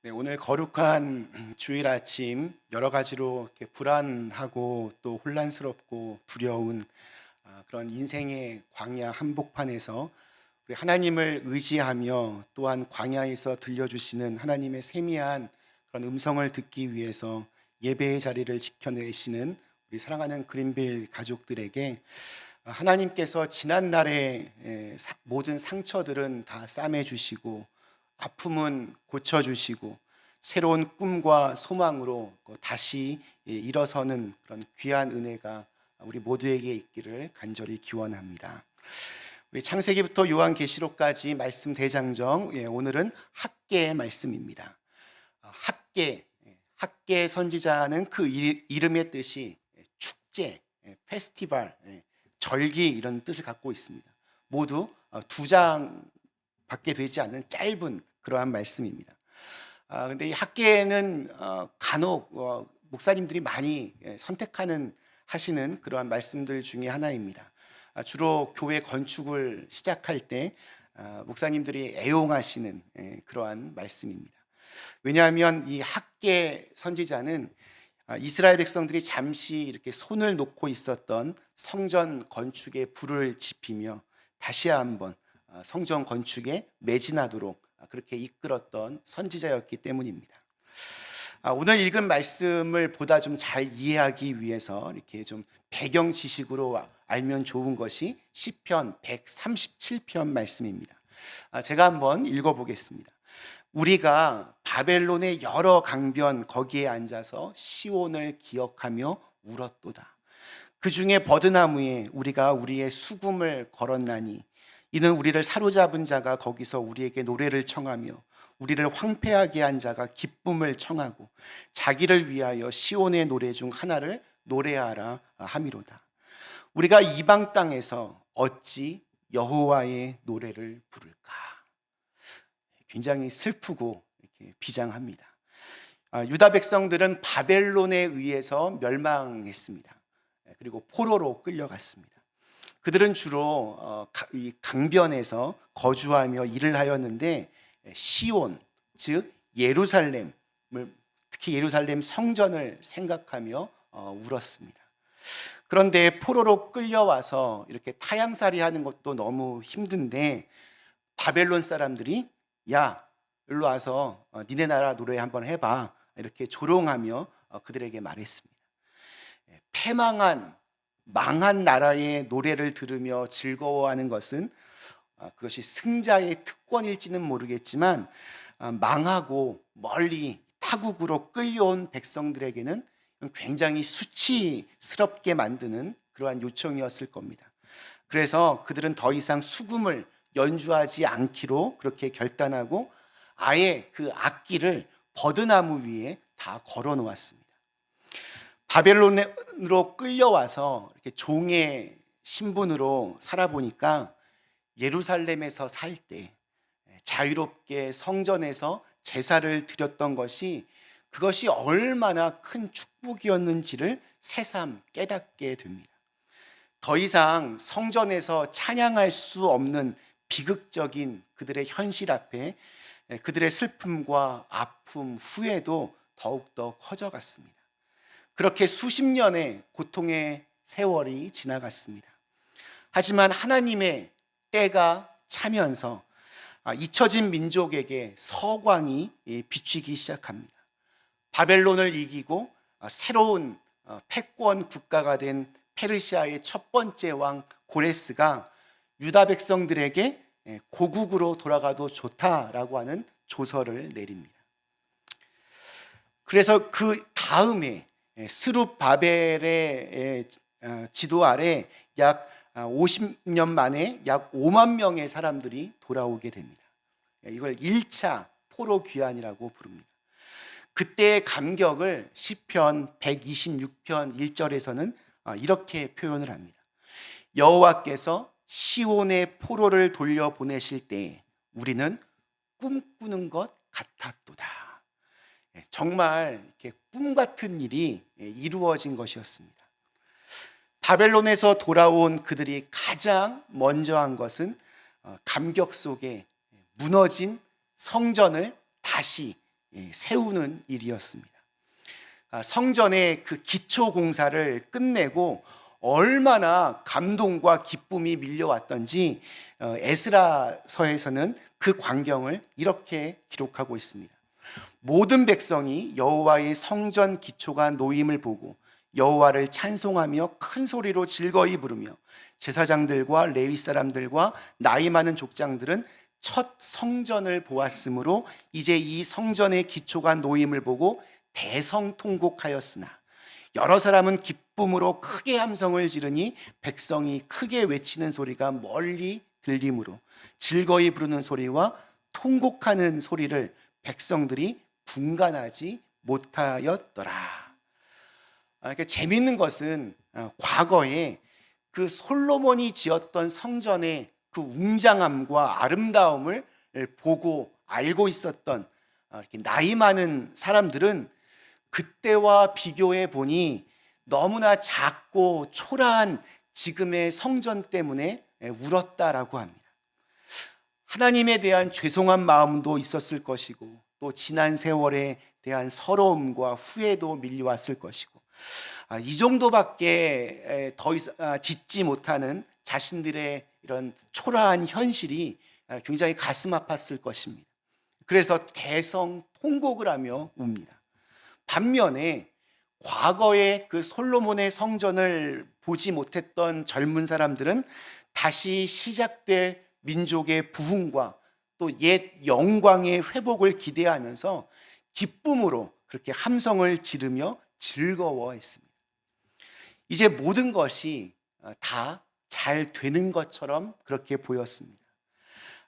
네, 오늘 거룩한 주일 아침 여러 가지로 이렇게 불안하고 또 혼란스럽고 두려운 그런 인생의 광야 한복판에서 우리 하나님을 의지하며 또한 광야에서 들려주시는 하나님의 세미한 그런 음성을 듣기 위해서 예배의 자리를 지켜내시는 우리 사랑하는 그린빌 가족들에게 하나님께서 지난날의 모든 상처들은 다 싸매 주시고 아픔은 고쳐주시고 새로운 꿈과 소망으로 다시 일어서는 그런 귀한 은혜가 우리 모두에게 있기를 간절히 기원합니다. 우리 창세기부터 요한계시록까지 말씀 대장정, 오늘은 학계의 말씀입니다. 학계 선지자는 그 이름의 뜻이 축제, 페스티벌, 절기 이런 뜻을 갖고 있습니다. 모두 두 장밖에 되지 않는 짧은 그러한 말씀입니다. 근데 이 학계는 간혹 목사님들이 많이 하시는 그러한 말씀들 중에 하나입니다. 주로 교회 건축을 시작할 때 목사님들이 애용하시는 그러한 말씀입니다. 왜냐하면 이 학계 선지자는 이스라엘 백성들이 잠시 이렇게 손을 놓고 있었던 성전 건축에 불을 지피며 다시 한번 성전 건축에 매진하도록 그렇게 이끌었던 선지자였기 때문입니다. 오늘 읽은 말씀을 보다 좀 잘 이해하기 위해서 이렇게 좀 배경 지식으로 알면 좋은 것이 시편 137편 말씀입니다. 제가 한번 읽어보겠습니다. 우리가 바벨론의 여러 강변 거기에 앉아서 시온을 기억하며 울었도다. 그 중에 버드나무에 우리가 우리의 수금을 걸었나니 이는 우리를 사로잡은 자가 거기서 우리에게 노래를 청하며 우리를 황폐하게 한 자가 기쁨을 청하고 자기를 위하여 시온의 노래 중 하나를 노래하라 함이로다. 우리가 이방 땅에서 어찌 여호와의 노래를 부를까? 굉장히 슬프고 이렇게 비장합니다. 유다 백성들은 바벨론에 의해서 멸망했습니다. 그리고 포로로 끌려갔습니다. 그들은 주로 이 강변에서 거주하며 일을 하였는데 시온, 즉 예루살렘을, 특히 예루살렘 성전을 생각하며 울었습니다. 그런데 포로로 끌려와서 이렇게 타향살이 하는 것도 너무 힘든데 바벨론 사람들이 야, 일로 와서 니네 나라 노래 한번 해봐 이렇게 조롱하며 그들에게 말했습니다. 망한 나라의 노래를 들으며 즐거워하는 것은 그것이 승자의 특권일지는 모르겠지만 망하고 멀리 타국으로 끌려온 백성들에게는 굉장히 수치스럽게 만드는 그러한 요청이었을 겁니다. 그래서 그들은 더 이상 수금을 연주하지 않기로 그렇게 결단하고 아예 그 악기를 버드나무 위에 다 걸어 놓았습니다. 바벨론으로 끌려와서 이렇게 종의 신분으로 살아보니까 예루살렘에서 살 때 자유롭게 성전에서 제사를 드렸던 것이 그것이 얼마나 큰 축복이었는지를 새삼 깨닫게 됩니다. 더 이상 성전에서 찬양할 수 없는 비극적인 그들의 현실 앞에 그들의 슬픔과 아픔, 후회도 더욱더 커져갔습니다. 그렇게 수십 년의 고통의 세월이 지나갔습니다. 하지만 하나님의 때가 차면서 잊혀진 민족에게 서광이 비추기 시작합니다. 바벨론을 이기고 새로운 패권 국가가 된 페르시아의 첫 번째 왕 고레스가 유다 백성들에게 고국으로 돌아가도 좋다라고 하는 조서를 내립니다. 그래서 그 다음에 스룹바벨의 지도 아래 약 50년 만에 약 5만 명의 사람들이 돌아오게 됩니다. 이걸 1차 포로 귀환이라고 부릅니다. 그때의 감격을 시편 126편 1절에서는 이렇게 표현을 합니다. 여호와께서 시온의 포로를 돌려보내실 때 우리는 꿈꾸는 것 같았도다. 정말 이렇게 꿈 같은 일이 이루어진 것이었습니다. 바벨론에서 돌아온 그들이 가장 먼저 한 것은 감격 속에 무너진 성전을 다시 세우는 일이었습니다. 성전의 그 기초 공사를 끝내고 얼마나 감동과 기쁨이 밀려왔던지 에스라서에서는 그 광경을 이렇게 기록하고 있습니다. 모든 백성이 여호와의 성전 기초가 놓임을 보고 여호와를 찬송하며 큰 소리로 즐거이 부르며 제사장들과 레위 사람들과 나이 많은 족장들은 첫 성전을 보았으므로 이제 이 성전의 기초가 놓임을 보고 대성통곡하였으나 여러 사람은 기쁨으로 크게 함성을 지르니 백성이 크게 외치는 소리가 멀리 들리므로 즐거이 부르는 소리와 통곡하는 소리를 백성들이 분간하지 못하였더라. 그러니까 재미있는 것은 과거에 그 솔로몬이 지었던 성전의 그 웅장함과 아름다움을 보고 알고 있었던 이렇게 나이 많은 사람들은 그때와 비교해 보니 너무나 작고 초라한 지금의 성전 때문에 울었다라고 합니다. 하나님에 대한 죄송한 마음도 있었을 것이고 또 지난 세월에 대한 서러움과 후회도 밀려왔을 것이고 이 정도밖에 더 짓지 못하는 자신들의 이런 초라한 현실이 굉장히 가슴 아팠을 것입니다. 그래서 대성 통곡을 하며 웁니다. 반면에 과거에 그 솔로몬의 성전을 보지 못했던 젊은 사람들은 다시 시작될 민족의 부흥과 또 옛 영광의 회복을 기대하면서 기쁨으로 그렇게 함성을 지르며 즐거워했습니다. 이제 모든 것이 다 잘 되는 것처럼 그렇게 보였습니다.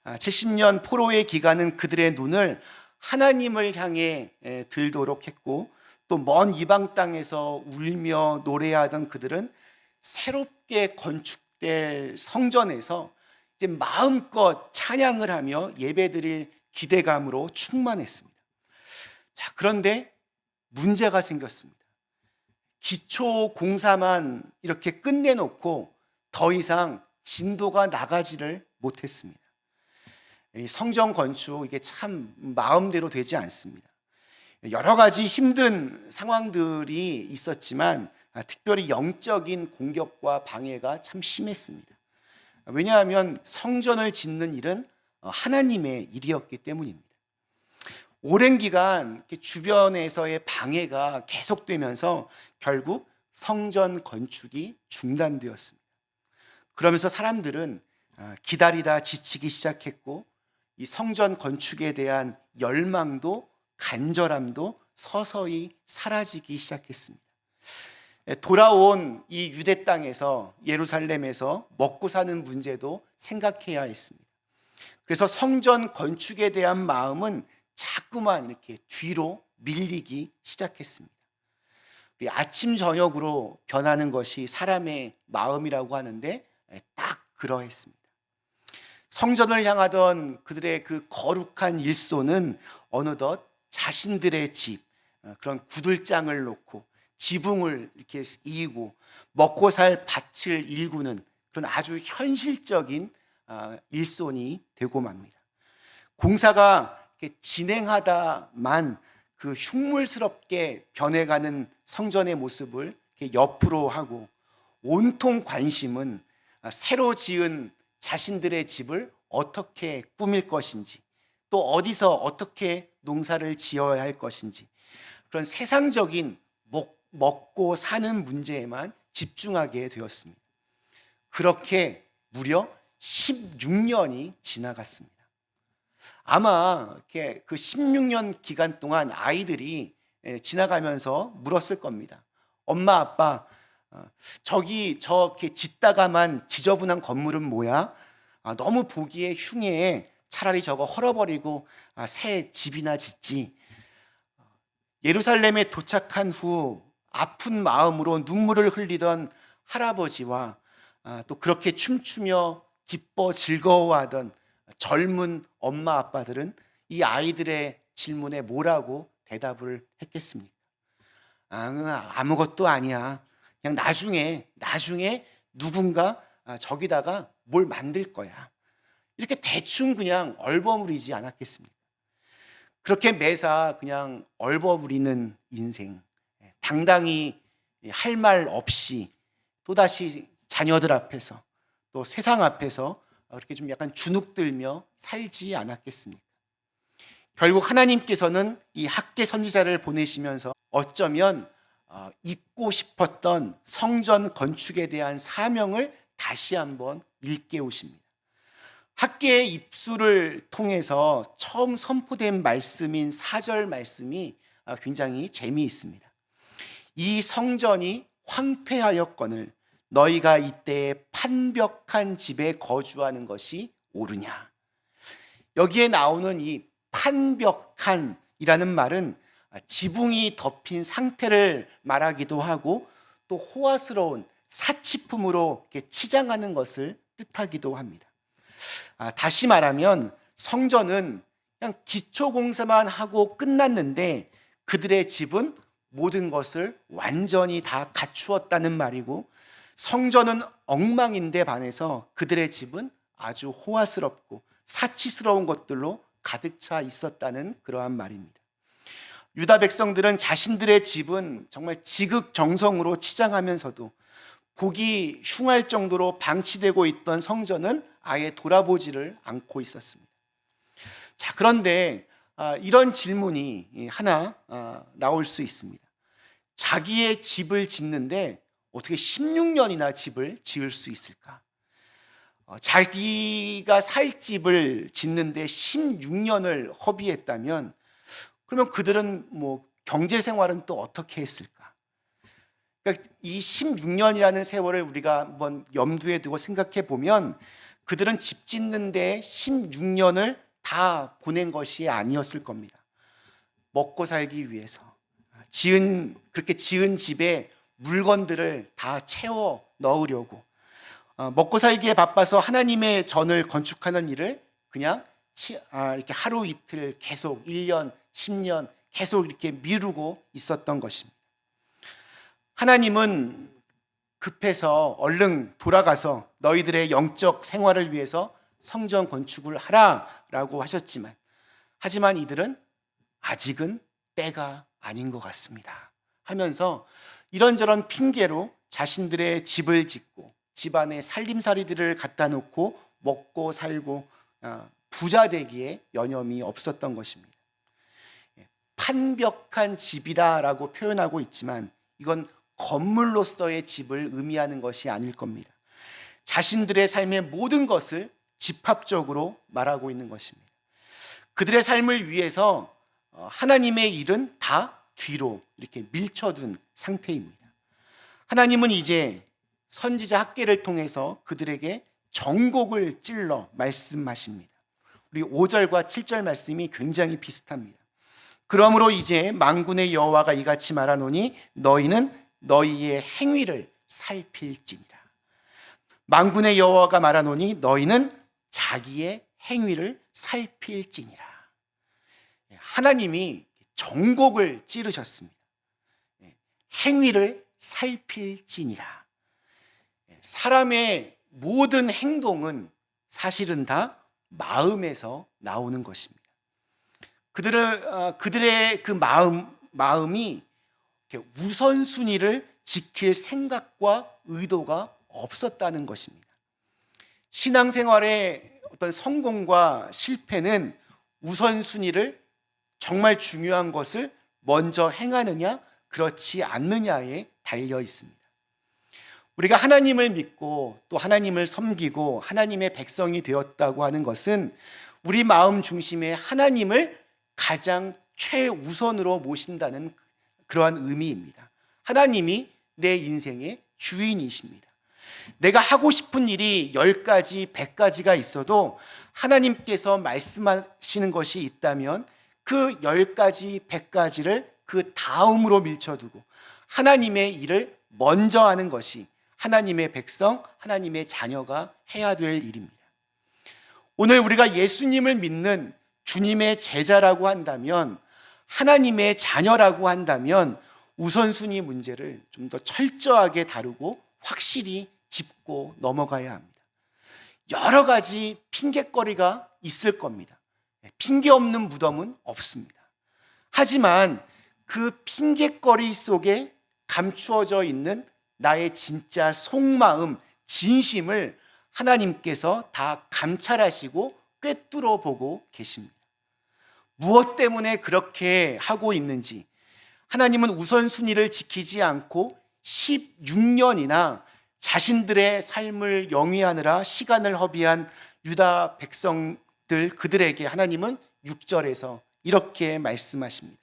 70년 포로의 기간은 그들의 눈을 하나님을 향해 들도록 했고 또 먼 이방 땅에서 울며 노래하던 그들은 새롭게 건축될 성전에서 이제 마음껏 찬양을 하며 예배드릴 기대감으로 충만했습니다. 자, 그런데 문제가 생겼습니다. 기초 공사만 이렇게 끝내놓고 더 이상 진도가 나가지를 못했습니다. 이 성전 건축 이게 참 마음대로 되지 않습니다. 여러 가지 힘든 상황들이 있었지만 특별히 영적인 공격과 방해가 참 심했습니다. 왜냐하면 성전을 짓는 일은 하나님의 일이었기 때문입니다. 오랜 기간 주변에서의 방해가 계속되면서 결국 성전 건축이 중단되었습니다. 그러면서 사람들은 기다리다 지치기 시작했고 이 성전 건축에 대한 열망도 간절함도 서서히 사라지기 시작했습니다. 돌아온 이 유대 땅에서 예루살렘에서 먹고 사는 문제도 생각해야 했습니다. 그래서 성전 건축에 대한 마음은 자꾸만 이렇게 뒤로 밀리기 시작했습니다. 아침 저녁으로 변하는 것이 사람의 마음이라고 하는데 딱 그러했습니다. 성전을 향하던 그들의 그 거룩한 일소는 어느덧 자신들의 집, 그런 구들장을 놓고 지붕을 이렇게 이고 먹고 살 밭을 일구는 그런 아주 현실적인 일손이 되고 맙니다. 공사가 이렇게 진행하다만 그 흉물스럽게 변해가는 성전의 모습을 이렇게 옆으로 하고 온통 관심은 새로 지은 자신들의 집을 어떻게 꾸밀 것인지 또 어디서 어떻게 농사를 지어야 할 것인지 그런 세상적인 먹고 사는 문제에만 집중하게 되었습니다. 그렇게 무려 16년이 지나갔습니다. 아마 그 16년 기간 동안 아이들이 지나가면서 물었을 겁니다. 엄마, 아빠, 저기 저렇게 짓다가만 지저분한 건물은 뭐야? 너무 보기에 흉해. 차라리 저거 헐어버리고 새 집이나 짓지. 예루살렘에 도착한 후 아픈 마음으로 눈물을 흘리던 할아버지와 또 그렇게 춤추며 기뻐 즐거워하던 젊은 엄마 아빠들은 이 아이들의 질문에 뭐라고 대답을 했겠습니까? 아무것도 아니야. 그냥 나중에 누군가 저기다가 뭘 만들 거야. 이렇게 대충 그냥 얼버무리지 않았겠습니까? 그렇게 매사 그냥 얼버무리는 인생, 당당히 할 말 없이 또다시 자녀들 앞에서 또 세상 앞에서 그렇게 좀 약간 주눅들며 살지 않았겠습니까? 결국 하나님께서는 이 학개 선지자를 보내시면서 어쩌면 잊고 싶었던 성전 건축에 대한 사명을 다시 한번 일깨우십니다. 학개의 입술을 통해서 처음 선포된 말씀인 4절 말씀이 굉장히 재미있습니다. 이 성전이 황폐하였거늘 너희가 이때에 판벽한 집에 거주하는 것이 옳으냐. 여기에 나오는 이 판벽한이라는 말은 지붕이 덮인 상태를 말하기도 하고 또 호화스러운 사치품으로 이렇게 치장하는 것을 뜻하기도 합니다. 다시 말하면 성전은 그냥 기초공사만 하고 끝났는데 그들의 집은 모든 것을 완전히 다 갖추었다는 말이고, 성전은 엉망인데 반해서 그들의 집은 아주 호화스럽고 사치스러운 것들로 가득 차 있었다는 그러한 말입니다. 유다 백성들은 자신들의 집은 정말 지극정성으로 치장하면서도 보기 흉할 정도로 방치되고 있던 성전은 아예 돌아보지를 않고 있었습니다. 자, 그런데 이런 질문이 하나 나올 수 있습니다. 자기의 집을 짓는데 어떻게 16년이나 집을 지을 수 있을까? 자기가 살 집을 짓는데 16년을 허비했다면 그러면 그들은 경제 생활은 또 어떻게 했을까? 그러니까 이 16년이라는 세월을 우리가 한번 염두에 두고 생각해 보면 그들은 집 짓는데 16년을 다 보낸 것이 아니었을 겁니다. 먹고 살기 위해서 그렇게 지은 집에 물건들을 다 채워 넣으려고 먹고 살기에 바빠서 하나님의 전을 건축하는 일을 그냥 이렇게 하루 이틀 계속 1년, 10년 계속 이렇게 미루고 있었던 것입니다. 하나님은 급해서 얼른 돌아가서 너희들의 영적 생활을 위해서 성전 건축을 하라라고 하지만 이들은 아직은 때가 아닌 것 같습니다 하면서 이런저런 핑계로 자신들의 집을 짓고 집안에 살림살이들을 갖다 놓고 먹고 살고 부자 되기에 여념이 없었던 것입니다. 판벽한 집이다라고 표현하고 있지만 이건 건물로서의 집을 의미하는 것이 아닐 겁니다. 자신들의 삶의 모든 것을 집합적으로 말하고 있는 것입니다. 그들의 삶을 위해서 하나님의 일은 다 뒤로 이렇게 밀쳐둔 상태입니다. 하나님은 이제 선지자 학개를 통해서 그들에게 정곡을 찔러 말씀하십니다. 우리 5절과 7절 말씀이 굉장히 비슷합니다. 그러므로 이제 만군의 여호와가 이같이 말하노니 너희는 너희의 행위를 살필지니라. 만군의 여호와가 말하노니 너희는 자기의 행위를 살필지니라. 하나님이 정곡을 찌르셨습니다. 행위를 살필지니라. 사람의 모든 행동은 사실은 다 마음에서 나오는 것입니다. 그들의 그 마음이 우선순위를 지킬 생각과 의도가 없었다는 것입니다. 신앙생활의 어떤 성공과 실패는 우선순위를 정말 중요한 것을 먼저 행하느냐 그렇지 않느냐에 달려 있습니다. 우리가 하나님을 믿고 또 하나님을 섬기고 하나님의 백성이 되었다고 하는 것은 우리 마음 중심에 하나님을 가장 최우선으로 모신다는 그러한 의미입니다. 하나님이 내 인생의 주인이십니다. 내가 하고 싶은 일이 10가지, 100가지가 있어도 하나님께서 말씀하시는 것이 있다면 그 10가지, 100가지를 그 다음으로 밀쳐두고 하나님의 일을 먼저 하는 것이 하나님의 백성, 하나님의 자녀가 해야 될 일입니다. 오늘 우리가 예수님을 믿는 주님의 제자라고 한다면, 하나님의 자녀라고 한다면 우선순위 문제를 좀 더 철저하게 다루고 확실히 짚고 넘어가야 합니다. 여러 가지 핑곗거리가 있을 겁니다. 핑계 없는 무덤은 없습니다. 하지만 그 핑계거리 속에 감추어져 있는 나의 진짜 속마음, 진심을 하나님께서 다 감찰하시고 꿰뚫어 보고 계십니다. 무엇 때문에 그렇게 하고 있는지, 하나님은 우선순위를 지키지 않고 16년이나 자신들의 삶을 영위하느라 시간을 허비한 유다 백성들, 그들에게 하나님은 6절에서 이렇게 말씀하십니다.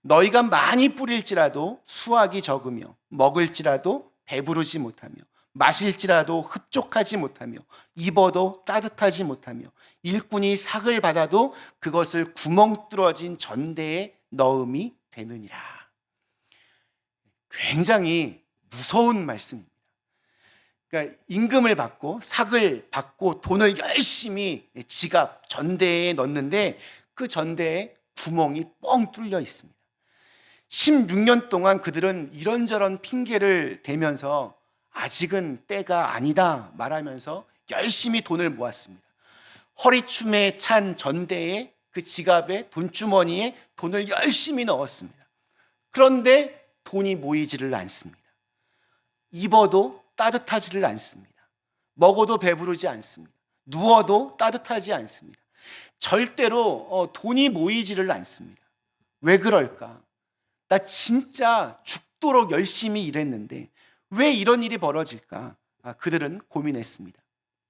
너희가 많이 뿌릴지라도 수확이 적으며, 먹을지라도 배부르지 못하며, 마실지라도 흡족하지 못하며, 입어도 따뜻하지 못하며, 일꾼이 삭을 받아도 그것을 구멍 뚫어진 전대에 넣음이 되느니라. 굉장히 무서운 말씀입니다. 그러니까 임금을 받고 삭을 받고 돈을 열심히 지갑, 전대에 넣는데 그 전대에 구멍이 뻥 뚫려 있습니다. 16년 동안 그들은 이런저런 핑계를 대면서 아직은 때가 아니다 말하면서 열심히 돈을 모았습니다. 허리춤에 찬 전대에, 그 지갑에, 돈주머니에 돈을 열심히 넣었습니다. 그런데 돈이 모이지를 않습니다. 입어도 따뜻하지를 않습니다. 먹어도 배부르지 않습니다. 누워도 따뜻하지 않습니다. 절대로 돈이 모이지를 않습니다. 왜 그럴까? 나 진짜 죽도록 열심히 일했는데 왜 이런 일이 벌어질까? 그들은 고민했습니다.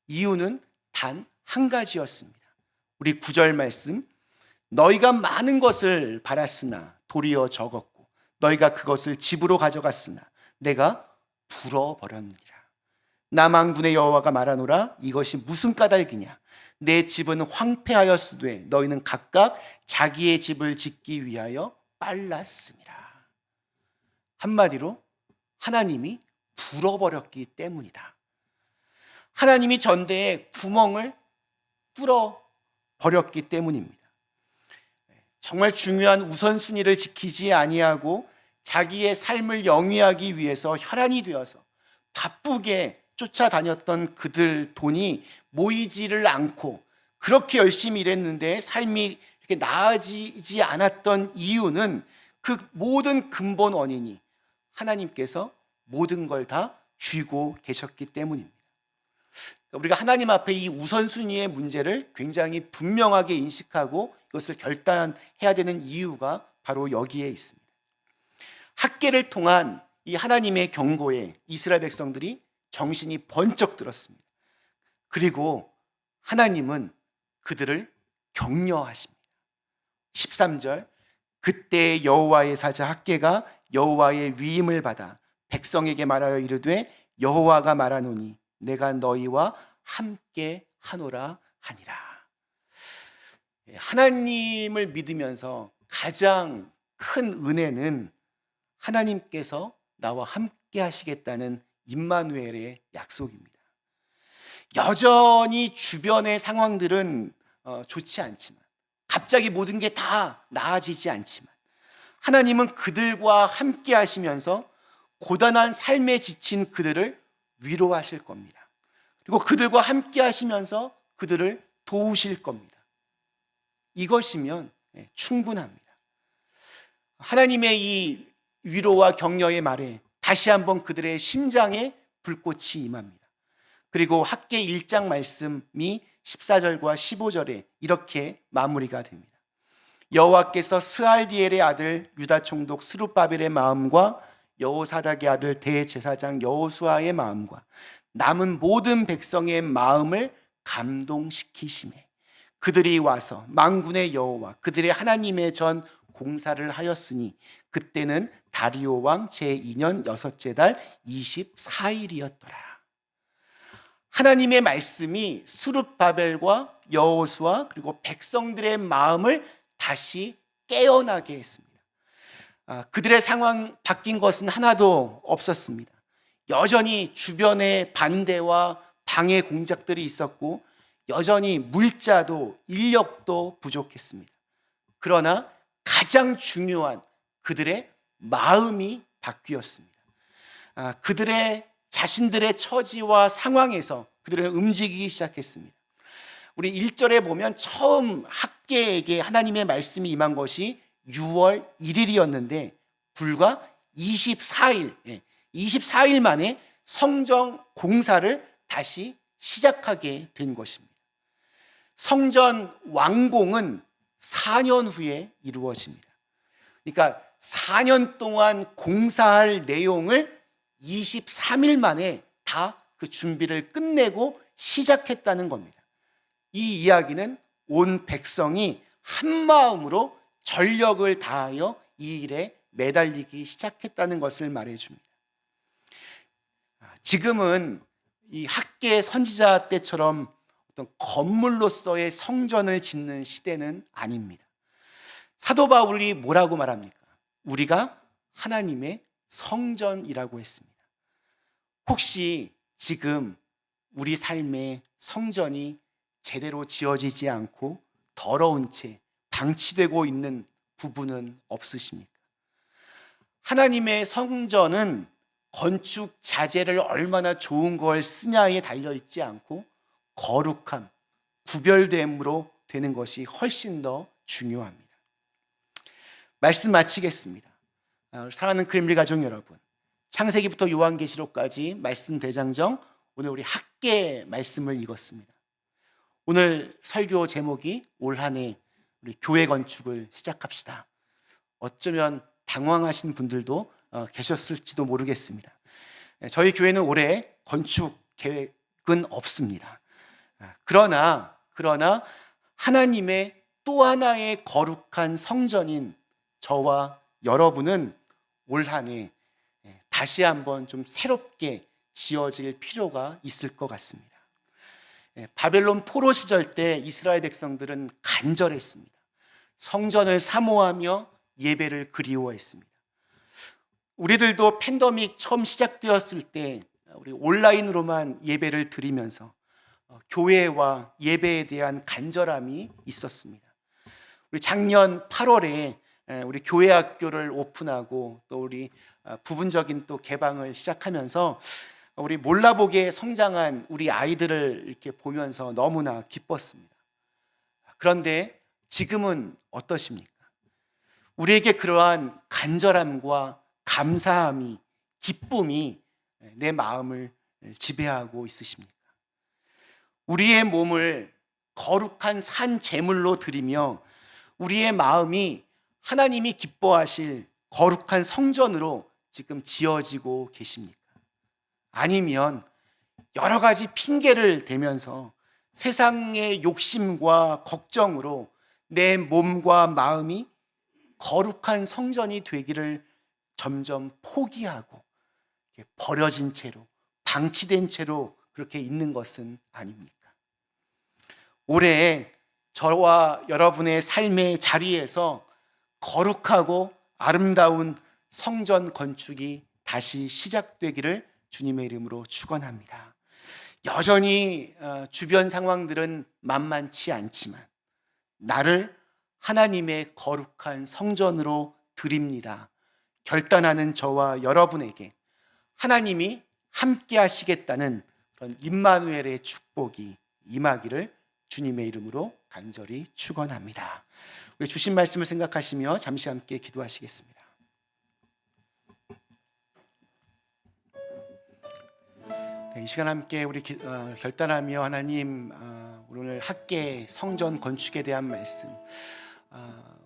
이유는 단 한 가지였습니다. 우리 9절 말씀, 너희가 많은 것을 바랐으나 도리어 적었고 너희가 그것을 집으로 가져갔으나 내가 불어버렸느니라. 남왕군의 여호와가 말하노라, 이것이 무슨 까닭이냐? 내 집은 황폐하였으되 너희는 각각 자기의 집을 짓기 위하여 빨랐음이라. 한마디로 하나님이 불어버렸기 때문이다. 하나님이 전대에 구멍을 뚫어버렸기 때문입니다. 정말 중요한 우선순위를 지키지 아니하고 자기의 삶을 영위하기 위해서 혈안이 되어서 바쁘게 쫓아다녔던 그들 돈이 모이지를 않고 그렇게 열심히 일했는데 삶이 이렇게 나아지지 않았던 이유는 그 모든 근본 원인이 하나님께서 모든 걸 다 쥐고 계셨기 때문입니다. 우리가 하나님 앞에 이 우선순위의 문제를 굉장히 분명하게 인식하고 이것을 결단해야 되는 이유가 바로 여기에 있습니다. 학개를 통한 이 하나님의 경고에 이스라엘 백성들이 정신이 번쩍 들었습니다. 그리고 하나님은 그들을 격려하십니다. 13절, 그때 여호와의 사자 학개가 여호와의 위임을 받아 백성에게 말하여 이르되 여호와가 말하노니 내가 너희와 함께 하노라 하니라. 하나님을 믿으면서 가장 큰 은혜는 하나님께서 나와 함께 하시겠다는 임마누엘의 약속입니다. 여전히 주변의 상황들은 좋지 않지만, 갑자기 모든 게 다 나아지지 않지만 하나님은 그들과 함께 하시면서 고단한 삶에 지친 그들을 위로하실 겁니다. 그리고 그들과 함께 하시면서 그들을 도우실 겁니다. 이것이면 충분합니다. 하나님의 이 위로와 격려의 말에 다시 한번 그들의 심장에 불꽃이 임합니다. 그리고 학개 1장 말씀이 14절과 15절에 이렇게 마무리가 됩니다. 여호와께서 스알디엘의 아들 유다 총독 스룹바벨의 마음과 여호사닥의 아들 대제사장 여호수아의 마음과 남은 모든 백성의 마음을 감동시키시매 그들이 와서 만군의 여호와 그들의 하나님의 전 공사를 하였으니 그때는 다리오 왕 제2년 6째 달 24일이었더라. 하나님의 말씀이 스룹바벨과 여호수아 그리고 백성들의 마음을 다시 깨어나게 했습니다. 그들의 상황 바뀐 것은 하나도 없었습니다. 여전히 주변에 반대와 방해 공작들이 있었고 여전히 물자도 인력도 부족했습니다. 그러나 가장 중요한 그들의 마음이 바뀌었습니다. 그들의 자신들의 처지와 상황에서 그들은 움직이기 시작했습니다. 우리 1절에 보면 처음 학개에게 하나님의 말씀이 임한 것이 6월 1일이었는데 불과 24일, 24일 만에 성전 공사를 다시 시작하게 된 것입니다. 성전 완공은 4년 후에 이루어집니다. 그러니까 4년 동안 공사할 내용을 23일 만에 다 그 준비를 끝내고 시작했다는 겁니다. 이 이야기는 온 백성이 한 마음으로 전력을 다하여 이 일에 매달리기 시작했다는 것을 말해줍니다. 지금은 이 학개 선지자 때처럼 어떤 건물로서의 성전을 짓는 시대는 아닙니다. 사도 바울이 뭐라고 말합니까? 우리가 하나님의 성전이라고 했습니다. 혹시 지금 우리 삶의 성전이 제대로 지어지지 않고 더러운 채 방치되고 있는 부분은 없으십니까? 하나님의 성전은 건축 자재를 얼마나 좋은 걸 쓰냐에 달려있지 않고 거룩함, 구별됨으로 되는 것이 훨씬 더 중요합니다. 말씀 마치겠습니다. 사랑하는 그림리 가족 여러분, 창세기부터 요한계시록까지 말씀 대장정, 오늘 우리 학개 말씀을 읽었습니다. 오늘 설교 제목이 올 한 해 우리 교회 건축을 시작합시다. 어쩌면 당황하신 분들도 계셨을지도 모르겠습니다. 저희 교회는 올해 건축 계획은 없습니다. 그러나 하나님의 또 하나의 거룩한 성전인 저와 여러분은 올 한 해 다시 한번 좀 새롭게 지어질 필요가 있을 것 같습니다. 바벨론 포로 시절 때 이스라엘 백성들은 간절했습니다. 성전을 사모하며 예배를 그리워했습니다. 우리들도 팬데믹 처음 시작되었을 때 우리 온라인으로만 예배를 드리면서 교회와 예배에 대한 간절함이 있었습니다. 우리 작년 8월에 우리 교회 학교를 오픈하고 또 우리 부분적인 또 개방을 시작하면서 우리 몰라보게 성장한 우리 아이들을 이렇게 보면서 너무나 기뻤습니다. 그런데 지금은 어떠십니까? 우리에게 그러한 간절함과 감사함이, 기쁨이 내 마음을 지배하고 있으십니까? 우리의 몸을 거룩한 산 제물로 드리며 우리의 마음이 하나님이 기뻐하실 거룩한 성전으로 지금 지어지고 계십니까? 아니면 여러 가지 핑계를 대면서 세상의 욕심과 걱정으로 내 몸과 마음이 거룩한 성전이 되기를 점점 포기하고 버려진 채로, 방치된 채로 그렇게 있는 것은 아닙니까? 올해 저와 여러분의 삶의 자리에서 거룩하고 아름다운 성전 건축이 다시 시작되기를 주님의 이름으로 축원합니다. 여전히 주변 상황들은 만만치 않지만 나를 하나님의 거룩한 성전으로 드립니다 결단하는 저와 여러분에게 하나님이 함께 하시겠다는 그런 임마누엘의 축복이 임하기를 주님의 이름으로 간절히 축원합니다. 우리 주신 말씀을 생각하시며 잠시 함께 기도하시겠습니다. 이 시간 함께 우리 결단하며 하나님, 오늘 학개 성전 건축에 대한 말씀,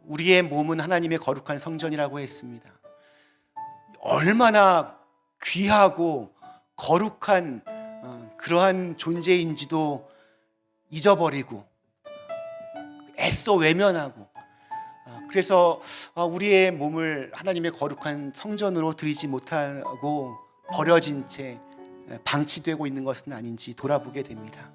우리의 몸은 하나님의 거룩한 성전이라고 했습니다. 얼마나 귀하고 거룩한 그러한 존재인지도 잊어버리고 애써 외면하고, 그래서 우리의 몸을 하나님의 거룩한 성전으로 드리지 못하고 버려진 채 방치되고 있는 것은 아닌지 돌아보게 됩니다.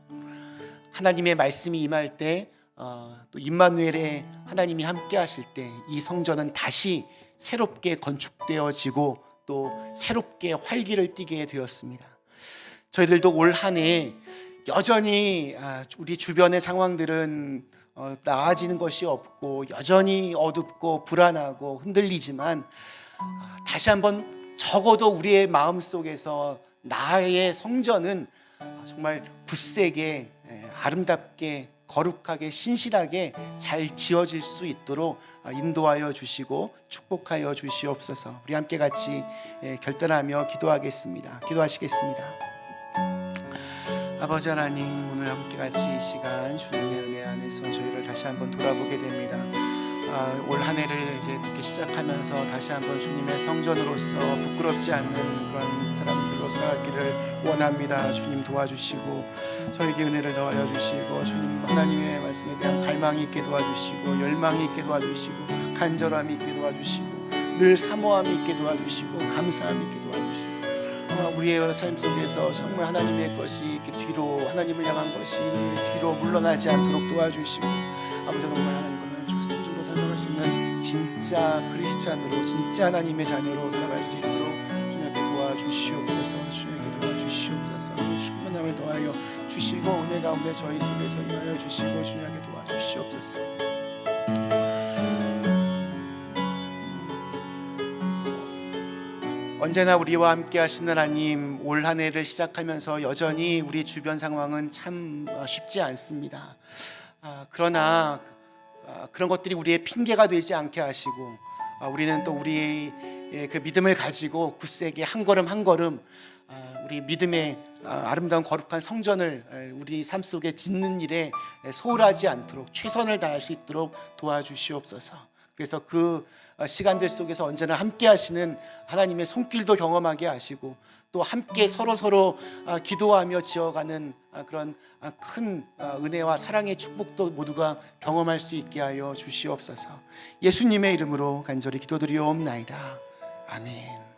하나님의 말씀이 임할 때, 또 임마누엘의 하나님이 함께 하실 때 이 성전은 다시 새롭게 건축되어지고 또 새롭게 활기를 띠게 되었습니다. 저희들도 올 한 해 여전히 우리 주변의 상황들은 나아지는 것이 없고 여전히 어둡고 불안하고 흔들리지만, 다시 한번 적어도 우리의 마음속에서 나의 성전은 정말 굳세게 아름답게 거룩하게 신실하게 잘 지어질 수 있도록 인도하여 주시고 축복하여 주시옵소서. 우리 함께 같이 결단하며 기도하겠습니다. 기도하시겠습니다. 아버지 하나님, 오늘 함께 같이 이 시간 주님의 은혜 안에서 저희를 다시 한번 돌아보게 됩니다. 올 한 해를 이제 이렇게 시작하면서 다시 한번 주님의 성전으로서 부끄럽지 않는 그런 사람들로 살아가기를 원합니다. 주님 도와주시고 저에게 은혜를 더하여 주시고 주님 하나님의 말씀에 대한 갈망이 있게 도와주시고 열망이 있게 도와주시고 간절함이 있게 도와주시고 늘 사모함이 있게 도와주시고 감사함이 있게 도와주시고 우리의 삶 속에서 정말 하나님의 것이 이렇게 뒤로 하나님을 향한 것이 뒤로 물러나지 않도록 도와주시고 아버지 정말 하나님과 전적으로 살아갈 수 있는 진짜 크리스찬으로 진짜 하나님의 자녀로 살아갈 수 있도록 주님께 도와주시옵소서. 주님께 도와주시옵소서. 충만함을 더하여 주시고 은혜 가운데 저희 속에서 임하여 주시고 주님께 도와주시옵소서. 언제나 우리와 함께 하시는 하나님, 올 한 해를 시작하면서 여전히 우리 주변 상황은 참 쉽지 않습니다. 그러나 그런 것들이 우리의 핑계가 되지 않게 하시고 우리는 또 우리의 그 믿음을 가지고 굳세게 한 걸음 한 걸음 우리 믿음의 아름다운 거룩한 성전을 우리 삶 속에 짓는 일에 소홀하지 않도록 최선을 다할 수 있도록 도와주시옵소서. 그래서 그 시간들 속에서 언제나 함께 하시는 하나님의 손길도 경험하게 하시고 또 함께 서로 기도하며 지어가는 그런 큰 은혜와 사랑의 축복도 모두가 경험할 수 있게 하여 주시옵소서. 예수님의 이름으로 간절히 기도드리옵나이다. 아멘.